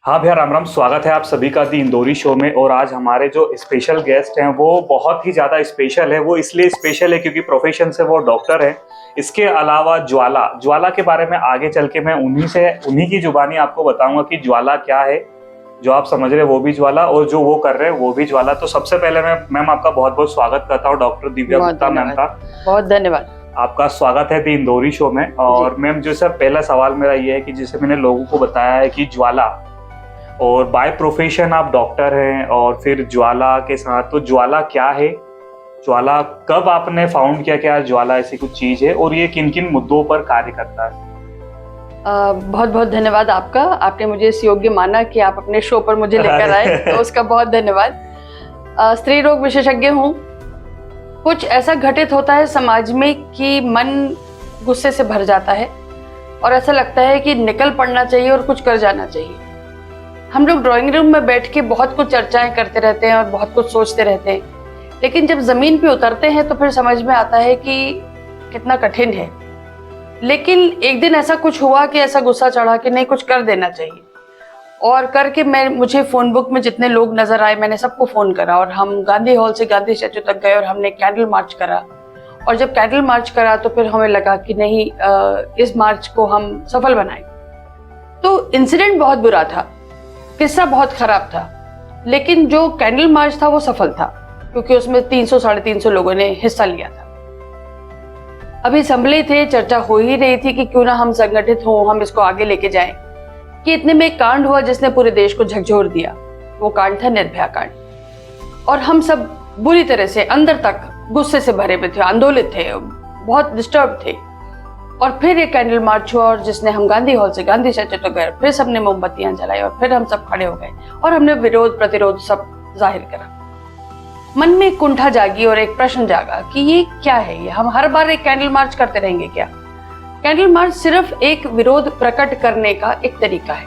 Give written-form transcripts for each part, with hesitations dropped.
हाँ भैया, राम राम। स्वागत है आप सभी का दी इंदौरी शो में। और आज हमारे जो स्पेशल गेस्ट हैं वो बहुत ही ज़्यादा स्पेशल है। वो इसलिए स्पेशल है क्योंकि प्रोफेशन से वो डॉक्टर हैं। इसके अलावा ज्वाला ज्वाला के बारे में आगे चल के मैं उन्हीं की जुबानी आपको बताऊंगा कि ज्वाला क्या है। जो आप समझ रहे हैं वो भी ज्वाला, और जो वो कर रहे हैं वो भी ज्वाला। तो सबसे पहले मैं मैम आपका बहुत बहुत स्वागत करता हूँ, डॉक्टर दिव्या गुप्ता मैम का। बहुत धन्यवाद। आपका स्वागत है दी इंदौरी शो में। और मैम जो सर पहला सवाल मेरा ये है कि जैसे मैंने लोगों को बताया है कि ज्वाला, और बाय प्रोफेशन आप डॉक्टर हैं, और फिर ज्वाला के साथ, तो ज्वाला क्या है, ज्वाला कब आपने फाउंड किया क्या ज्वाला ऐसी कुछ चीज है, और ये किन किन मुद्दों पर कार्य करता है? बहुत बहुत धन्यवाद आपका। आपने मुझे इस योग्य माना कि आप अपने शो पर मुझे लेकर आए, तो उसका बहुत धन्यवाद। स्त्री रोग विशेषज्ञ हूँ। कुछ ऐसा घटित होता है समाज में कि मन गुस्से से भर जाता है और ऐसा लगता है कि निकल पड़ना चाहिए और कुछ कर जाना चाहिए। हम लोग ड्राइंग रूम में बैठ के बहुत कुछ चर्चाएं करते रहते हैं और बहुत कुछ सोचते रहते हैं, लेकिन जब जमीन पे उतरते हैं तो फिर समझ में आता है कि कितना कठिन है। लेकिन एक दिन ऐसा कुछ हुआ कि ऐसा गुस्सा चढ़ा कि नहीं, कुछ कर देना चाहिए। और करके मुझे फोन बुक में जितने लोग नजर आए मैंने सबको फोन करा, और हम गांधी हॉल से गांधी स्टैचू तक गए और हमने कैंडल मार्च करा। और जब कैंडल मार्च करा तो फिर हमें लगा कि नहीं, इस मार्च को हम सफल बनाएं। तो इंसिडेंट बहुत बुरा था, किस्सा बहुत खराब था, लेकिन जो कैंडल मार्च था वो सफल था क्योंकि उसमें 300-350 लोगों ने हिस्सा लिया था। अभी संभले थे, चर्चा हो ही रही थी कि क्यों ना हम संगठित हों, हम इसको आगे लेके जाएं। कि इतने में एक कांड हुआ जिसने पूरे देश को झकझोर दिया। वो कांड था निर्भया कांड। और हम सब बुरी तरह से अंदर तक गुस्से से भरे हुए थे, आंदोलित थे, बहुत डिस्टर्ब थे। और फिर एक कैंडल मार्च हुआ और जिसने हम गांधी हॉल से गांधी स्टैचू तक गए, फिर सबने मोमबत्तियां जलाई और फिर हम सब खड़े हो गए और हमने विरोध प्रतिरोध सब जाहिर करा। मन में एक कुंठा जागी और एक प्रश्न जागा कि ये क्या है, ये हम हर बार एक कैंडल मार्च करते रहेंगे क्या? कैंडल मार्च सिर्फ एक विरोध प्रकट करने का एक तरीका है,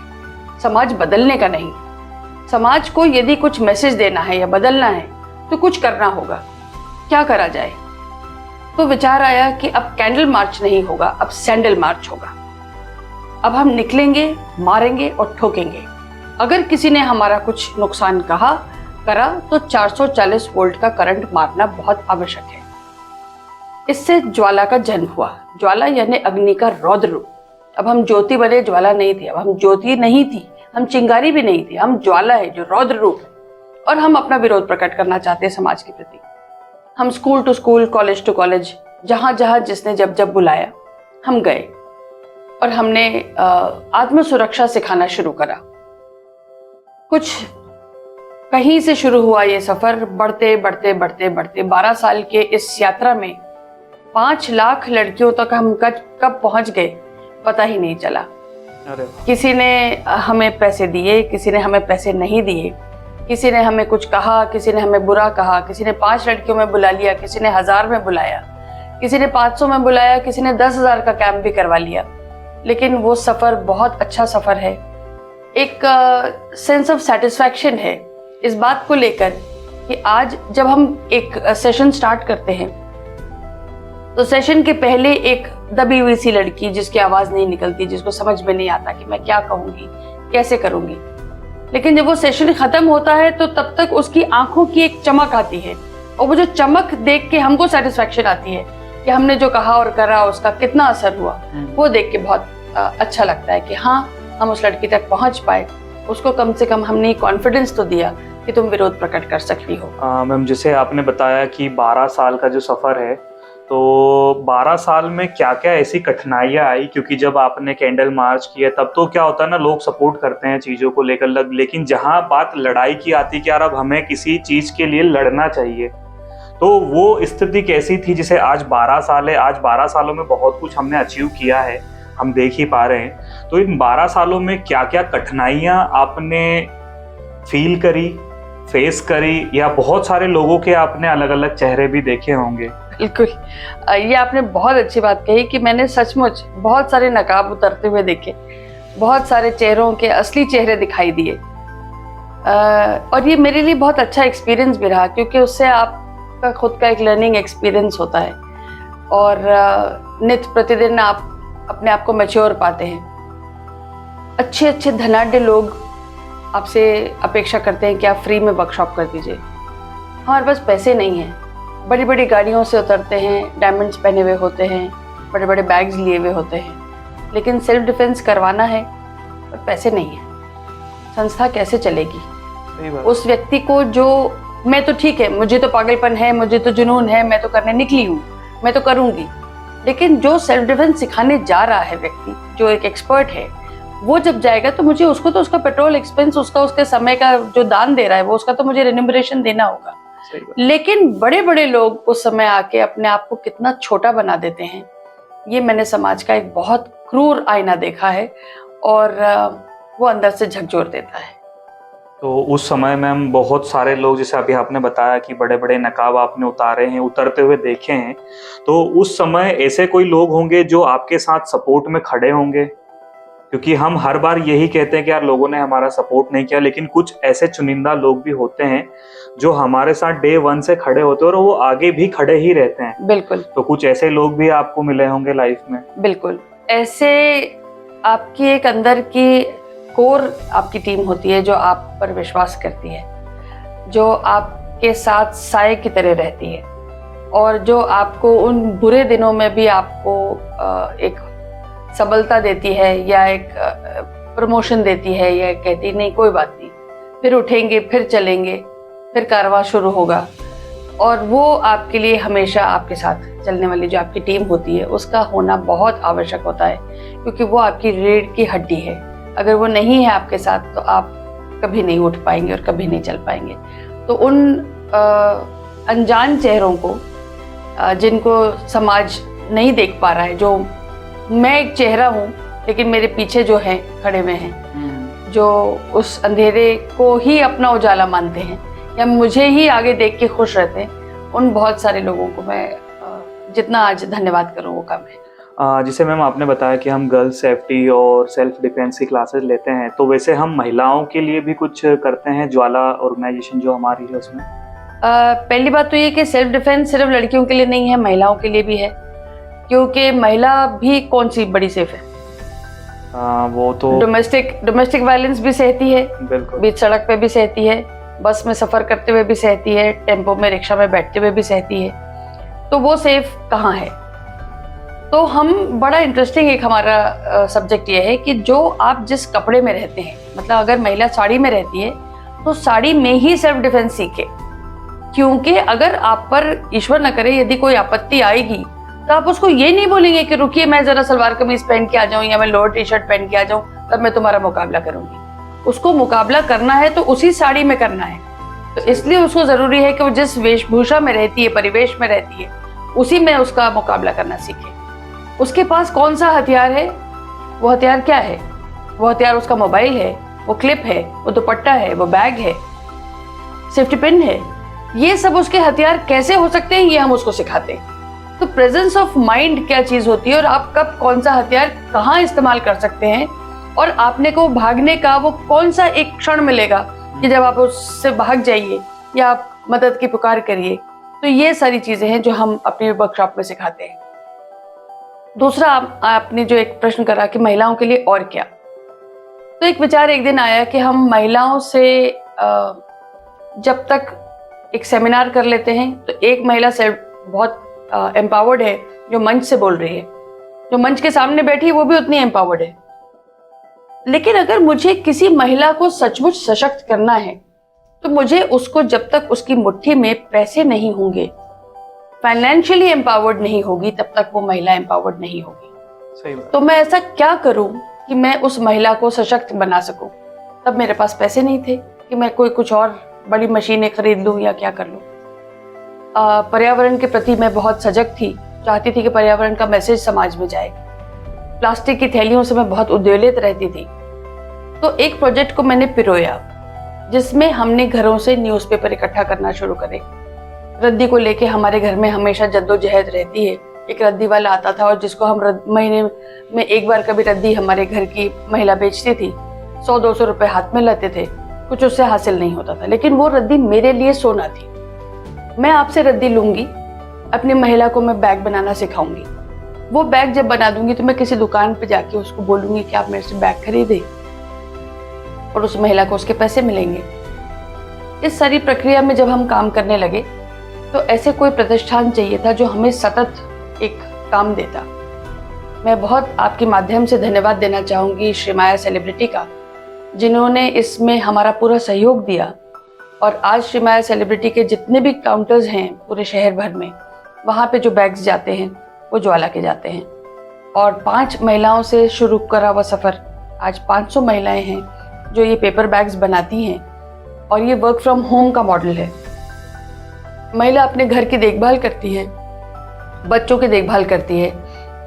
समाज बदलने का नहीं। समाज को यदि कुछ मैसेज देना है या बदलना है तो कुछ करना होगा। क्या करा जाए? तो विचार आया कि अब कैंडल मार्च नहीं होगा, अब सैंडल मार्च होगा। अब हम निकलेंगे, मारेंगे और ठोकेंगे। अगर किसी ने हमारा कुछ नुकसान करा तो 440 वोल्ट का करंट मारना बहुत आवश्यक है। इससे ज्वाला का जन्म हुआ। ज्वाला यानी अग्नि का रौद्र रूप। अब हम ज्योति बने, ज्वाला नहीं थी। अब हम ज्योति नहीं थी, हम चिंगारी भी नहीं थी, हम ज्वाला है जो रौद्र रूप है। और हम अपना विरोध प्रकट करना चाहते हैं समाज के प्रति। हम school to school, college to college, जहां जहां जिसने जब जब बुलाया हम गए और हमने आत्म सुरक्षा सिखाना शुरू करा। कुछ कहीं से शुरू हुआ ये सफर, बढ़ते बढ़ते बढ़ते बढ़ते 12 साल के इस यात्रा में 5 लाख लड़कियों तक हम कब पहुंच गए पता ही नहीं चला। किसी ने हमें पैसे दिए, किसी ने हमें पैसे नहीं दिए, किसी ने हमें कुछ कहा, किसी ने हमें बुरा कहा, किसी ने 5 लड़कियों में बुला लिया, किसी ने 1000 में बुलाया, किसी ने 500 में बुलाया, किसी ने 10,000 का कैंप भी करवा लिया। लेकिन वो सफर बहुत अच्छा सफर है। एक सेंस ऑफ सेटिस्फैक्शन है इस बात को लेकर कि आज जब हम एक सेशन स्टार्ट करते हैं तो सेशन के पहले एक दबी हुई सी लड़की, जिसकी आवाज नहीं निकलती, जिसको समझ में नहीं आता कि मैं क्या कहूंगी, कैसे करूंगी, लेकिन जब वो सेशन खत्म होता है तो तब तक उसकी आंखों की एक चमक आती है, और वो जो चमक देख के हमको सेटिस्फैक्शन आती है कि हमने जो कहा और करा उसका कितना असर हुआ, वो देख के बहुत अच्छा लगता है कि हाँ, हम उस लड़की तक पहुंच पाए। उसको कम से कम हमने कॉन्फिडेंस तो दिया कि तुम विरोध प्रकट कर सकती हो। मैम, जैसे आपने बताया कि 12 साल का जो सफर है, तो 12 साल में क्या क्या ऐसी कठिनाइयां आई? क्योंकि जब आपने कैंडल मार्च किया तब तो क्या होता है ना, लोग सपोर्ट करते हैं चीज़ों को लेकर, लेकिन जहां बात लड़ाई की आती कि यार अब हमें किसी चीज़ के लिए लड़ना चाहिए, तो वो स्थिति कैसी थी? जिसे आज 12 साल है, आज 12 सालों में बहुत कुछ हमने अचीव किया है, हम देख ही पा रहे हैं। तो इन 12 सालों में क्या क्या कठिनाइयां आपने फील करी, फेस करी, या बहुत सारे लोगों के आपने अलग अलग चेहरे भी देखे होंगे? बिल्कुल, ये आपने बहुत अच्छी बात कही कि मैंने सचमुच बहुत सारे नकाब उतरते हुए देखे, बहुत सारे चेहरों के असली चेहरे दिखाई दिए। और ये मेरे लिए बहुत अच्छा एक्सपीरियंस भी रहा, क्योंकि उससे आपका खुद का एक लर्निंग एक्सपीरियंस होता है और नित्य प्रतिदिन आप अपने आप को मैच्योर पाते हैं। अच्छे अच्छे धनाढ्य लोग आपसे अपेक्षा करते हैं कि आप फ्री में वर्कशॉप कर दीजिए। हमारे पास पैसे नहीं हैं। बड़ी बड़ी गाड़ियों से उतरते हैं, डायमंड्स पहने हुए होते हैं, बड़े बड़े बैग्स लिए हुए होते हैं, लेकिन सेल्फ डिफेंस करवाना है पर पैसे नहीं है। संस्था कैसे चलेगी? उस व्यक्ति को जो, मैं तो ठीक है, मुझे तो पागलपन है, मुझे तो जुनून है, मैं तो करने निकली हूँ, मैं तो करूँगी, लेकिन जो सेल्फ डिफेंस सिखाने जा रहा है व्यक्ति, जो एक एक्सपर्ट है, वो जब जाएगा तो मुझे उसको तो उसका पेट्रोल एक्सपेंस, उसके समय का जो दान दे रहा है वो उसका तो मुझे रेन्यूमरेशन देना होगा। लेकिन बड़े बड़े लोग उस समय आके अपने आप को कितना छोटा बना देते हैं, ये मैंने समाज का एक बहुत क्रूर आईना देखा है और वो अंदर से झकझोर देता है। तो उस समय में हम बहुत सारे लोग, जैसे अभी आपने बताया कि बड़े बड़े नकाब आपने उतारे हैं, उतरते हुए देखे हैं, तो उस समय ऐसे कोई लोग होंगे जो आपके साथ सपोर्ट में खड़े होंगे? क्योंकि हम हर बार यही कहते हैं कि यार लोगों ने हमारा सपोर्ट नहीं किया, लेकिन कुछ ऐसे चुनिंदा लोग भी होते हैं जो हमारे साथ डे 1 से खड़े होते हैं और वो आगे भी खड़े ही रहते हैं। बिल्कुल। तो कुछ ऐसे लोग भी आपको मिले होंगे लाइफ में? बिल्कुल, ऐसे आपकी एक अंदर की कोर आपकी टीम होती है जो आप पर विश्वास करती है, जो आपके साथ साए की तरह रहती है और जो आपको उन बुरे दिनों में भी आपको एक सबलता देती है या एक प्रमोशन देती है, या कहती नहीं कोई बात नहीं, फिर उठेंगे, फिर चलेंगे, फिर कारवां शुरू होगा। और वो आपके लिए हमेशा आपके साथ चलने वाली जो आपकी टीम होती है उसका होना बहुत आवश्यक होता है, क्योंकि वो आपकी रीढ़ की हड्डी है। अगर वो नहीं है आपके साथ तो आप कभी नहीं उठ पाएंगे और कभी नहीं चल पाएंगे। तो उन अनजान चेहरों को, जिनको समाज नहीं देख पा रहा है, जो मैं एक चेहरा हूँ लेकिन मेरे पीछे जो है खड़े हुए हैं, जो उस अंधेरे को ही अपना उजाला मानते हैं या मुझे ही आगे देख के खुश रहते हैं, उन बहुत सारे लोगों को मैं जितना आज धन्यवाद करूँ वो कम है। जिसे मैम आपने बताया कि हम गर्ल्स सेफ्टी और सेल्फ डिफेंस की क्लासेस लेते हैं, तो वैसे हम महिलाओं के लिए भी कुछ करते हैं? ज्वाला ऑर्गेनाइजेशन जो हमारी है उसमें पहली बात तो ये कि सेल्फ डिफेंस सिर्फ लड़कियों के लिए नहीं है, महिलाओं के लिए भी है, क्योंकि महिला भी कौन सी बड़ी सेफ है? वो तो डोमेस्टिक वायलेंस भी सहती है, बीच सड़क पे भी सहती है, बस में सफर करते हुए भी सहती है, टेम्पो में, रिक्शा में बैठते हुए भी सहती है। तो वो सेफ कहाँ है? तो हम बड़ा इंटरेस्टिंग, एक हमारा सब्जेक्ट ये है कि जो आप जिस कपड़े में रहते हैं, मतलब अगर महिला साड़ी में रहती है तो साड़ी में ही सेल्फ डिफेंस सीखे, क्योंकि अगर आप पर ईश्वर न करे यदि कोई आपत्ति आएगी तो आप उसको ये नहीं बोलेंगे कि रुकिए मैं जरा सलवार कमीज पहन के आ जाऊं या मैं लोअर टी शर्ट पहन के आ जाऊं तब मैं तुम्हारा मुकाबला करूंगी। उसको मुकाबला करना है तो उसी साड़ी में करना है। तो इसलिए उसको जरूरी है कि वो जिस वेशभूषा में रहती है, परिवेश में रहती है, उसी में उसका मुकाबला करना सीखे। उसके पास कौन सा हथियार है, वो हथियार क्या है? वो हथियार उसका मोबाइल है, वो क्लिप है, वो दुपट्टा है, वो बैग है, सेफ्टी पिन है। ये सब उसके हथियार कैसे हो सकते हैं, ये हम उसको सिखाते हैं। तो प्रेजेंस ऑफ माइंड क्या चीज होती है और आप कब कौन सा हथियार कहाँ इस्तेमाल कर सकते हैं, और आपने को भागने का वो कौन सा एक क्षण मिलेगा कि जब आप उससे भाग जाइए या आप मदद की पुकार करिए। तो ये सारी चीजें हैं जो हम अपनी वर्कशॉप में सिखाते हैं। दूसरा, आपने जो एक प्रश्न करा कि महिलाओं के लिए और क्या, तो एक विचार एक दिन आया कि हम महिलाओं से जब तक एक सेमिनार कर लेते हैं तो एक महिला से बहुत एम्पावर्ड है जो मंच से बोल रही है, जो मंच के सामने बैठी है वो भी उतनी एम्पावर्ड है। लेकिन अगर मुझे किसी महिला को सचमुच सशक्त करना है तो मुझे उसको, जब तक उसकी मुट्ठी में पैसे नहीं होंगे, फाइनेंशियली एम्पावर्ड नहीं होगी, तब तक वो महिला एम्पावर्ड नहीं होगी। सही बात। तो मैं ऐसा क्या करूं कि मैं उस महिला को सशक्त बना सकूं? तब मेरे पास पैसे नहीं थे कि मैं कोई कुछ और बड़ी मशीनें खरीद लूं या क्या कर लूं। पर्यावरण के प्रति मैं बहुत सजग थी, चाहती थी कि पर्यावरण का मैसेज समाज में जाए। प्लास्टिक की थैलियों से मैं बहुत उद्वेलित रहती थी। तो एक प्रोजेक्ट को मैंने पिरोया, जिसमें हमने घरों से न्यूज़पेपर इकट्ठा करना शुरू करे। रद्दी को लेके हमारे घर में हमेशा जद्दोजहद रहती है। एक रद्दी वाला आता था और जिसको हम महीने में एक बार कभी रद्दी हमारे घर की महिला बेचती थी। 100-200 रुपए हाथ में लेते थे, कुछ उससे हासिल नहीं होता था, लेकिन वो रद्दी मेरे लिए सोना थी। मैं आपसे रद्दी लूंगी, अपनी महिला को मैं बैग बनाना सिखाऊंगी। वो बैग जब बना दूंगी तो मैं किसी दुकान पे जाके उसको बोलूंगी कि आप मेरे से बैग खरीदे। और उस महिला को उसके पैसे मिलेंगे। इस सारी प्रक्रिया में जब हम काम करने लगे तो ऐसे कोई प्रतिष्ठान चाहिए था जो हमें सतत एक काम देता। मैं बहुत आपके माध्यम से धन्यवाद देना चाहूँगी श्री माया सेलिब्रिटी का, जिन्होंने इसमें हमारा पूरा सहयोग दिया। और आज श्री माया सेलिब्रिटी के जितने भी काउंटर्स हैं पूरे शहर भर में, वहाँ पे जो बैग्स जाते हैं वो ज्वाला के जाते हैं। और 5 महिलाओं से शुरू करा हुआ सफ़र आज 500 महिलाएं हैं जो ये पेपर बैग्स बनाती हैं। और ये वर्क फ्रॉम होम का मॉडल है। महिला अपने घर की देखभाल करती है, बच्चों की देखभाल करती है,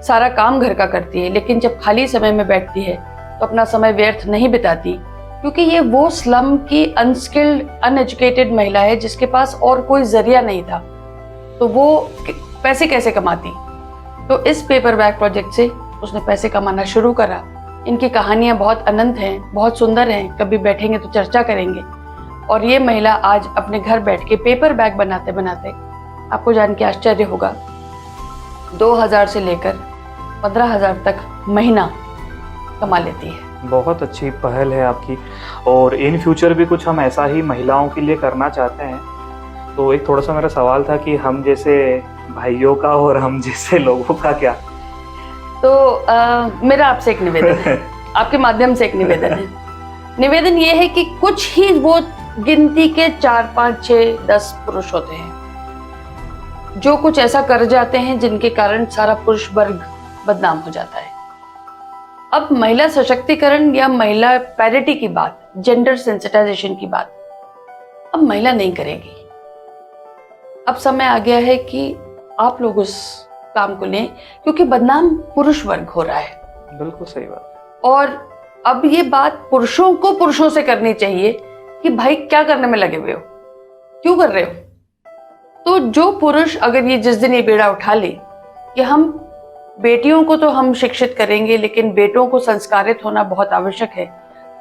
सारा काम घर का करती है, लेकिन जब खाली समय में बैठती है तो अपना समय व्यर्थ नहीं बिताती, क्योंकि ये वो स्लम की अनस्किल्ड अनएजुकेटेड महिला है जिसके पास और कोई जरिया नहीं था, तो वो पैसे कैसे कमाती। तो इस पेपर बैग प्रोजेक्ट से उसने पैसे कमाना शुरू करा। इनकी कहानियाँ बहुत अनंत हैं, बहुत सुंदर हैं, कभी बैठेंगे तो चर्चा करेंगे। और ये महिला आज अपने घर बैठ के पेपर बैग बनाते बनाते, आपको जान के आश्चर्य होगा, 2000 से लेकर 15,000 तक महीना कमा लेती है। बहुत अच्छी पहल है आपकी। और इन फ्यूचर भी कुछ हम ऐसा ही महिलाओं के लिए करना चाहते हैं। तो एक थोड़ा सा मेरा सवाल था कि हम जैसे भाइयों का और हम जैसे लोगों का क्या। तो मेरा आपसे एक निवेदन है, आपके माध्यम से एक निवेदन है। निवेदन ये है कि कुछ ही वो गिनती के 4, 5, 6, 10 पुरुष होते हैं जो कुछ ऐसा कर जाते हैं जिनके कारण सारा पुरुष वर्ग बदनाम हो जाता है। अब महिला सशक्तिकरण या महिला पैरिटी की बात, जेंडर सेंसिटाइजेशन की बात अब महिला नहीं करेगी। अब समय आ गया है कि आप लोग उस काम को लें, क्योंकि बदनाम पुरुष वर्ग हो रहा है। बिल्कुल सही बात। और अब ये बात पुरुषों को पुरुषों से करनी चाहिए कि भाई क्या करने में लगे हुए हो, क्यों कर रहे हो। तो जो पुरुष अगर ये जिस दिन ये बेड़ा उठा ले कि हम बेटियों को तो हम शिक्षित करेंगे, लेकिन बेटों को संस्कारित होना बहुत आवश्यक है,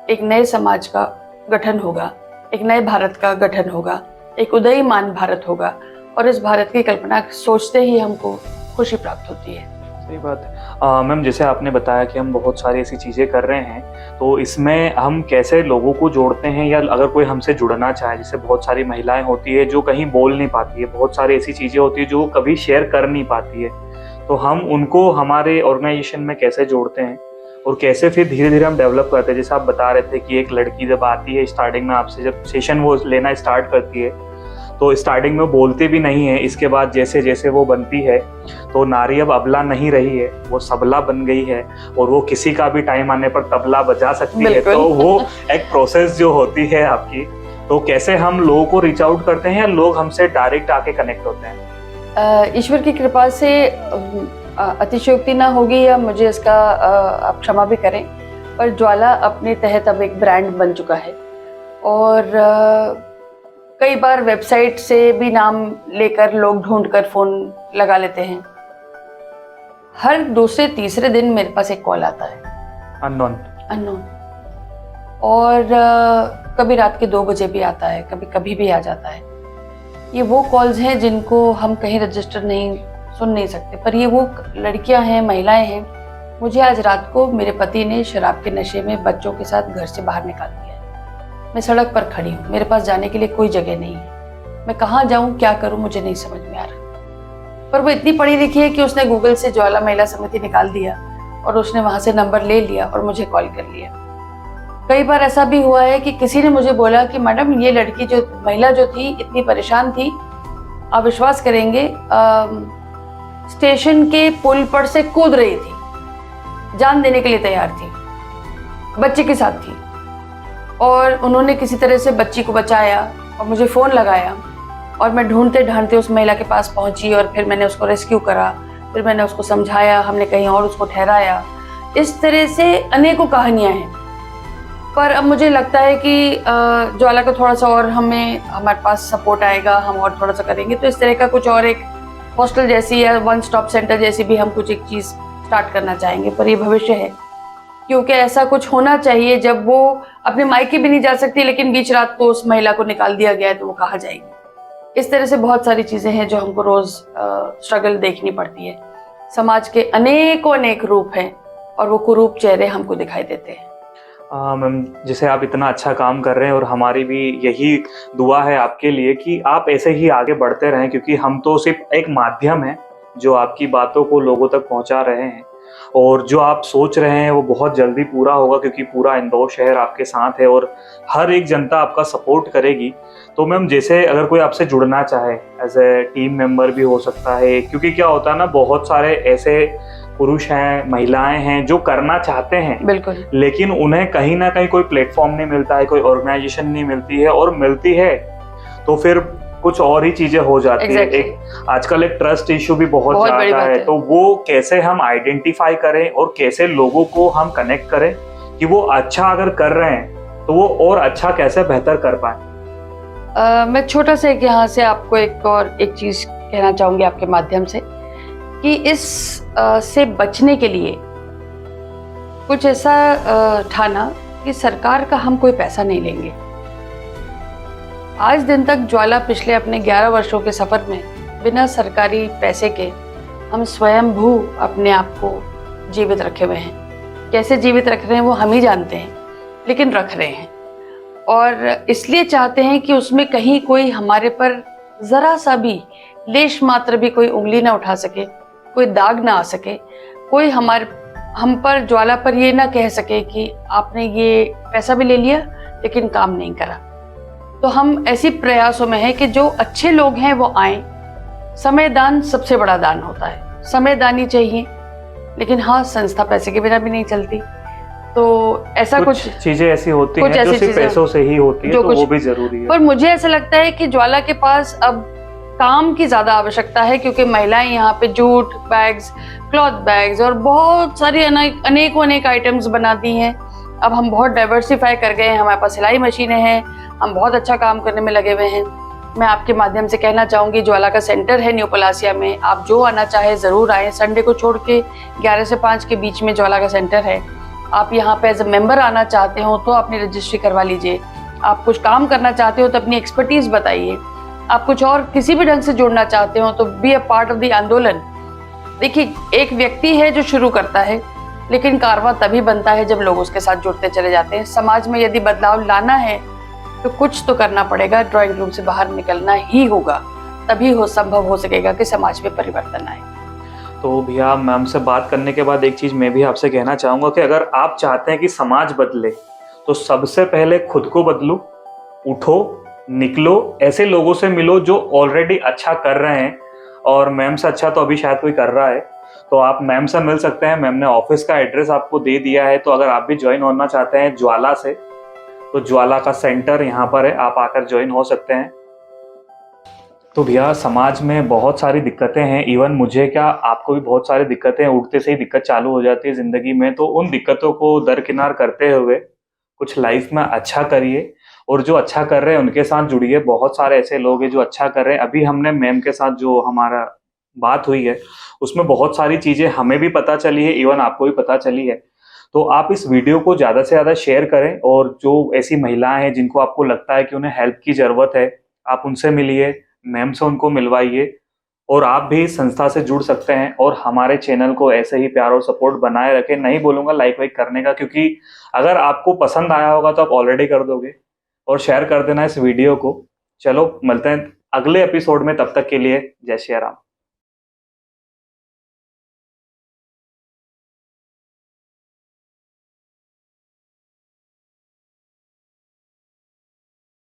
एक नए समाज का गठन होगा, एक नए भारत का गठन होगा, एक उदयमान भारत होगा। और इस भारत की कल्पना सोचते ही हमको खुशी प्राप्त होती है। सही बात है। मैम, जैसे आपने बताया कि हम बहुत सारी ऐसी चीज़ें कर रहे हैं, तो इसमें हम कैसे लोगों को जोड़ते हैं, या अगर कोई हमसे जुड़ना चाहे, जैसे बहुत सारी महिलाएं होती है जो कहीं बोल नहीं पाती है, बहुत सारी ऐसी चीज़ें होती है जो कभी शेयर कर नहीं पाती है, तो हम उनको हमारे ऑर्गेनाइजेशन में कैसे जोड़ते हैं और कैसे फिर धीरे धीरे हम डेवलप करते हैं। जैसे आप बता रहे थे कि एक लड़की जब आती है स्टार्टिंग में आपसे, जब सेशन वो लेना स्टार्ट करती है, तो स्टार्टिंग में बोलते भी नहीं है, इसके बाद जैसे जैसे वो बनती है तो नारी अब अबला नहीं रही है, वो सबला बन गई है, और वो किसी का भी टाइम आने पर तबला बजा सकती है। तो वो एक प्रोसेस जो होती है आपकी, तो कैसे हम लोगों को रीच आउट करते हैं या लोग हमसे डायरेक्ट आके कनेक्ट होते हैं? ईश्वर की कृपा से अतिशयोक्ति ना होगी या मुझे इसका आप क्षमा भी करें, पर ज्वाला अपने तहत अब एक ब्रांड बन चुका है। और कई बार वेबसाइट से भी नाम लेकर लोग ढूंढकर फ़ोन लगा लेते हैं। हर दूसरे तीसरे दिन मेरे पास एक कॉल आता है, अननोन। और कभी रात के 2 बजे भी आता है, कभी कभी भी आ जाता है। ये वो कॉल्स हैं जिनको हम कहीं रजिस्टर नहीं सुन नहीं सकते, पर ये वो लड़कियां हैं, महिलाएं हैं। मुझे आज रात को मेरे पति ने शराब के नशे में बच्चों के साथ घर से बाहर निकाल दिया है। मैं सड़क पर खड़ी हूँ, मेरे पास जाने के लिए कोई जगह नहीं है। मैं कहाँ जाऊँ, क्या करूँ, मुझे नहीं समझ में आ रहा। पर वो इतनी पढ़ी लिखी है कि उसने गूगल से ज्वाला महिला समिति निकाल दिया और उसने वहाँ से नंबर ले लिया और मुझे कॉल कर लिया। कई बार ऐसा भी हुआ है कि किसी ने मुझे बोला कि मैडम ये लड़की जो महिला जो थी इतनी परेशान थी, आप विश्वास करेंगे स्टेशन के पुल पर से कूद रही थी, जान देने के लिए तैयार थी, बच्चे के साथ थी, और उन्होंने किसी तरह से बच्ची को बचाया और मुझे फ़ोन लगाया और मैं ढूंढते ढांढते उस महिला के पास पहुंची और फिर मैंने उसको रेस्क्यू करा, फिर मैंने उसको समझाया, हमने कहीं और उसको ठहराया। इस तरह से अनेकों कहानियाँ हैं। पर अब मुझे लगता है कि ज्वाला को थोड़ा सा और हमारे पास सपोर्ट आएगा, हम और थोड़ा सा करेंगे तो इस तरह का कुछ और एक हॉस्टल जैसी या वन स्टॉप सेंटर जैसी भी हम कुछ एक चीज़ स्टार्ट करना चाहेंगे। पर ये भविष्य है, क्योंकि ऐसा कुछ होना चाहिए जब वो अपने मायके भी नहीं जा सकती, लेकिन बीच रात को उस महिला को निकाल दिया गया है तो वो कहाँ जाएगी। इस तरह से बहुत सारी चीज़ें हैं जो हमको रोज़ स्ट्रगल देखनी पड़ती है। समाज के अनेकों अनेक रूप हैं और वो कुरूप चेहरे हमको दिखाई देते हैं। मैम, जैसे आप इतना अच्छा काम कर रहे हैं और हमारी भी यही दुआ है आपके लिए कि आप ऐसे ही आगे बढ़ते रहें, क्योंकि हम तो सिर्फ एक माध्यम है जो आपकी बातों को लोगों तक पहुंचा रहे हैं। और जो आप सोच रहे हैं वो बहुत जल्दी पूरा होगा, क्योंकि पूरा इंदौर शहर आपके साथ है और हर एक जनता आपका सपोर्ट करेगी। तो मैम, जैसे अगर कोई आपसे जुड़ना चाहे एज ए टीम मेंबर भी हो सकता है, क्योंकि क्या होता है ना, बहुत सारे ऐसे पुरुष हैं, महिलाएं हैं जो करना चाहते हैं, बिल्कुल, लेकिन उन्हें कहीं ना कहीं कोई प्लेटफॉर्म नहीं मिलता है, कोई ऑर्गेनाइजेशन नहीं मिलती है, और मिलती है तो फिर कुछ और ही चीजें हो जाती है। एक आजकल एक ट्रस्ट इशू भी बहुत ज्यादा है, तो वो कैसे हम आइडेंटिफाई करें और कैसे लोगों को हम कनेक्ट करें कि वो अच्छा अगर कर रहे हैं तो वो और अच्छा कैसे बेहतर कर पाए। मैं छोटा सा यहाँ से आपको एक चीज कहना चाहूंगी आपके माध्यम से, कि इस से बचने के लिए कुछ ऐसा ठाना कि सरकार का हम कोई पैसा नहीं लेंगे। आज दिन तक ज्वाला पिछले अपने 11 वर्षों के सफर में बिना सरकारी पैसे के हम स्वयंभू अपने आप को जीवित रखे हुए हैं। कैसे जीवित रख रहे हैं वो हम ही जानते हैं, लेकिन रख रहे हैं। और इसलिए चाहते हैं कि उसमें कहीं कोई हमारे पर जरा सा भी, लेश मात्र भी कोई उंगली ना उठा सके, कोई दाग ना आ सके, कोई हम पर, ज्वाला पर ये ना कह सके कि आपने ये पैसा भी ले लिया लेकिन काम नहीं करा। तो हम ऐसी प्रयासों में हैं कि जो अच्छे लोग हैं वो आए। समय दान सबसे बड़ा दान होता है, समय दान ही चाहिए, लेकिन हाँ, संस्था पैसे के बिना भी नहीं चलती। तो ऐसा कुछ चीजें ऐसी होती हैं जो सिर्फ पैसों से ही होती है, तो वो भी जरूरी है। पर मुझे ऐसा लगता है कि ज्वाला के पास अब काम की ज्यादा आवश्यकता है, क्योंकि महिलाएं यहाँ पे जूट बैग्स, क्लॉथ बैग्स और बहुत सारी अनेक आइटम्स बनाती हैं। अब हम बहुत डाइवर्सिफाई कर गए हैं, हमारे पास सिलाई मशीनें हैं, हम बहुत अच्छा काम करने में लगे हुए हैं। मैं आपके माध्यम से कहना चाहूँगी, ज्वाला का सेंटर है न्यू पलासिया में, आप जो आना चाहे ज़रूर आएँ। संडे को छोड़ के 11 से 5 के बीच में ज्वाला का सेंटर है। आप यहाँ पे एज ए मेंबर आना चाहते हो तो अपनी रजिस्ट्री करवा लीजिए। आप कुछ काम करना चाहते हो तो अपनी एक्सपर्टीज़ बताइए। आप कुछ और किसी भी ढंग से जुड़ना चाहते हो तो be a part of the आंदोलन। देखिए, एक व्यक्ति है जो शुरू करता है, लेकिन कारवां तभी बनता है जब लोग उसके साथ जुड़ते चले जाते हैं। समाज में यदि बदलाव लाना है तो कुछ तो करना पड़ेगा, ड्राइंग रूम से बाहर निकलना ही होगा, तभी संभव हो सकेगा कि समाज में परिवर्तन आए। तो भैया, मैम से बात करने के बाद एक चीज़ मैं भी आपसे कहना चाहूँगा कि अगर आप चाहते हैं कि समाज बदले तो सबसे पहले खुद को बदलो, उठो, निकलो, ऐसे लोगों से मिलो जो ऑलरेडी अच्छा कर रहे हैं। और मैम से अच्छा तो अभी शायद कोई कर रहा है, तो आप मैम से मिल सकते हैं। मैम ने ऑफिस का एड्रेस आपको दे दिया है, तो अगर आप भी ज्वाइन होना चाहते हैं ज्वाला से, तो ज्वाला का सेंटर यहाँ पर है, आप आकर ज्वाइन हो सकते हैं। तो भैया, समाज में बहुत सारी दिक्कतें हैं, इवन मुझे क्या, आपको भी बहुत सारी दिक्कतें हैं, उठते से ही दिक्कत चालू हो जाती है ज़िंदगी में। तो उन दिक्कतों को दरकिनार करते हुए कुछ लाइफ में अच्छा करिए, और जो अच्छा कर रहे हैं उनके साथ जुड़िए। बहुत सारे ऐसे लोग हैं जो अच्छा कर रहे हैं। अभी हमने मैम के साथ जो हमारा बात हुई है उसमें बहुत सारी चीज़ें हमें भी पता चली है, इवन आपको भी पता चली है। तो आप इस वीडियो को ज़्यादा से ज़्यादा शेयर करें, और जो ऐसी महिलाएं हैं जिनको आपको लगता है कि उन्हें हेल्प की ज़रूरत है, आप उनसे मिलिए, मैम से उनको मिलवाइए। और आप भी संस्था से जुड़ सकते हैं, और हमारे चैनल को ऐसे ही प्यार और सपोर्ट बनाए रखें। नहीं बोलूँगा लाइक वाइक करने का, क्योंकि अगर आपको पसंद आया होगा तो आप ऑलरेडी कर दोगे, और शेयर कर देना इस वीडियो को। चलो, मिलते हैं अगले एपिसोड में, तब तक के लिए जय श्री राम।